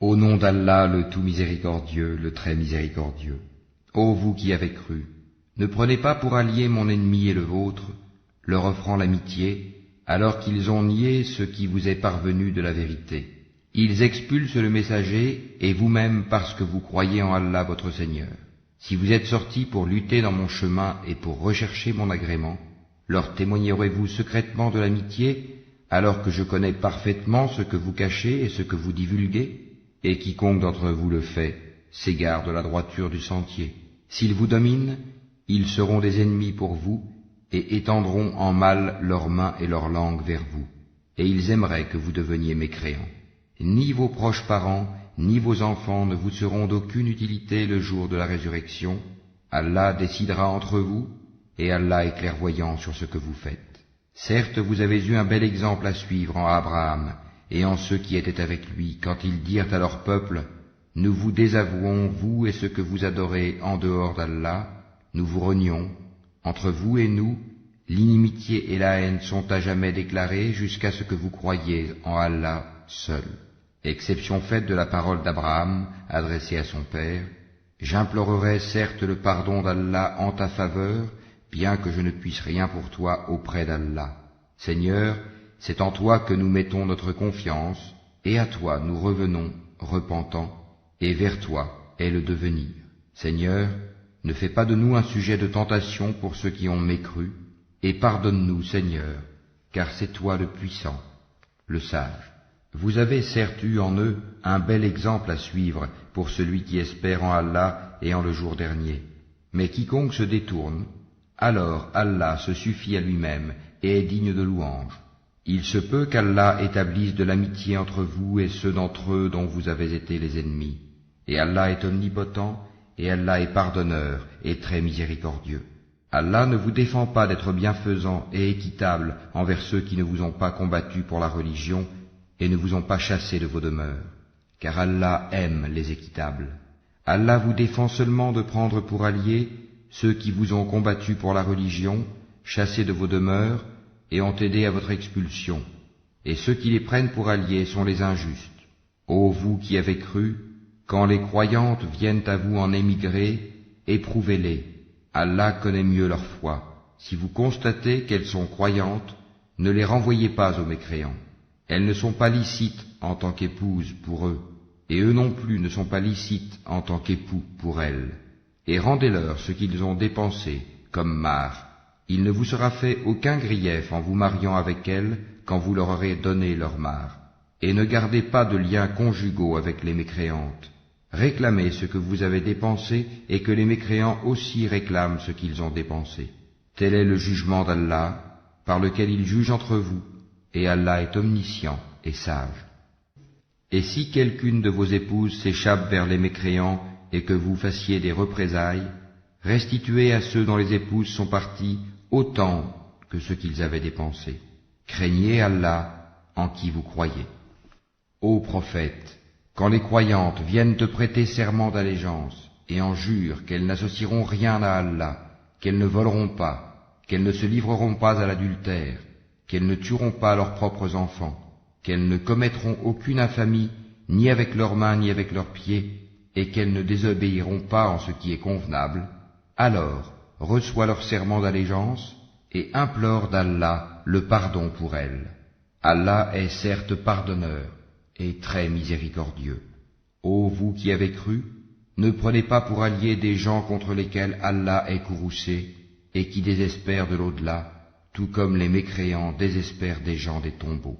Au nom d'Allah, le tout miséricordieux, le très miséricordieux. Ô vous qui avez cru, ne prenez pas pour alliés mon ennemi et le vôtre, leur offrant l'amitié, alors qu'ils ont nié ce qui vous est parvenu de la vérité. Ils expulsent le messager, et vous-même parce que vous croyez en Allah votre Seigneur. Si vous êtes sortis pour lutter dans mon chemin et pour rechercher mon agrément, leur témoignerez-vous secrètement de l'amitié, alors que je connais parfaitement ce que vous cachez et ce que vous divulguez? Et quiconque d'entre vous le fait, s'égare de la droiture du sentier. S'ils vous dominent, ils seront des ennemis pour vous, et étendront en mal leurs mains et leurs langues vers vous, et ils aimeraient que vous deveniez mécréants. Ni vos proches parents, ni vos enfants ne vous seront d'aucune utilité le jour de la résurrection. Allah décidera entre vous, et Allah est clairvoyant sur ce que vous faites. Certes, vous avez eu un bel exemple à suivre en Abraham, et en ceux qui étaient avec lui, quand ils dirent à leur peuple, « Nous vous désavouons, vous et ce que vous adorez en dehors d'Allah, nous vous renions. Entre vous et nous, l'inimitié et la haine sont à jamais déclarées jusqu'à ce que vous croyiez en Allah seul. » Exception faite de la parole d'Abraham adressée à son père, « J'implorerai certes le pardon d'Allah en ta faveur, bien que je ne puisse rien pour toi auprès d'Allah. Seigneur, c'est en toi que nous mettons notre confiance, et à toi nous revenons, repentants, et vers toi est le devenir. Seigneur, ne fais pas de nous un sujet de tentation pour ceux qui ont mécru, et pardonne-nous, Seigneur, car c'est toi le puissant, le sage. Vous avez certes eu en eux un bel exemple à suivre pour celui qui espère en Allah et en le jour dernier. Mais quiconque se détourne, alors Allah se suffit à lui-même et est digne de louange. Il se peut qu'Allah établisse de l'amitié entre vous et ceux d'entre eux dont vous avez été les ennemis. Et Allah est omnipotent, et Allah est pardonneur et très miséricordieux. Allah ne vous défend pas d'être bienfaisant et équitable envers ceux qui ne vous ont pas combattu pour la religion et ne vous ont pas chassé de vos demeures, car Allah aime les équitables. Allah vous défend seulement de prendre pour alliés ceux qui vous ont combattu pour la religion, chassés de vos demeures, et ont aidé à votre expulsion, et ceux qui les prennent pour alliés sont les injustes. Ô vous qui avez cru, quand les croyantes viennent à vous en émigrer, éprouvez-les. Allah connaît mieux leur foi. Si vous constatez qu'elles sont croyantes, ne les renvoyez pas aux mécréants. Elles ne sont pas licites en tant qu'épouses pour eux, et eux non plus ne sont pas licites en tant qu'époux pour elles. Et rendez-leur ce qu'ils ont dépensé, comme marre. Il ne vous sera fait aucun grief en vous mariant avec elles quand vous leur aurez donné leur marre. Et ne gardez pas de liens conjugaux avec les mécréantes. Réclamez ce que vous avez dépensé et que les mécréants aussi réclament ce qu'ils ont dépensé. Tel est le jugement d'Allah, par lequel il juge entre vous, et Allah est omniscient et sage. Et si quelqu'une de vos épouses s'échappe vers les mécréants et que vous fassiez des représailles, restituez à ceux dont les épouses sont parties autant que ce qu'ils avaient dépensé. Craignez Allah en qui vous croyez. Ô prophète, quand les croyantes viennent te prêter serment d'allégeance et en jurent qu'elles n'associeront rien à Allah, qu'elles ne voleront pas, qu'elles ne se livreront pas à l'adultère, qu'elles ne tueront pas leurs propres enfants, qu'elles ne commettront aucune infamie ni avec leurs mains ni avec leurs pieds, et qu'elles ne désobéiront pas en ce qui est convenable, alors reçois leur serment d'allégeance et implore d'Allah le pardon pour elles. Allah est certes pardonneur et très miséricordieux. Ô vous qui avez cru, ne prenez pas pour alliés des gens contre lesquels Allah est courroucé et qui désespèrent de l'au-delà, tout comme les mécréants désespèrent des gens des tombeaux.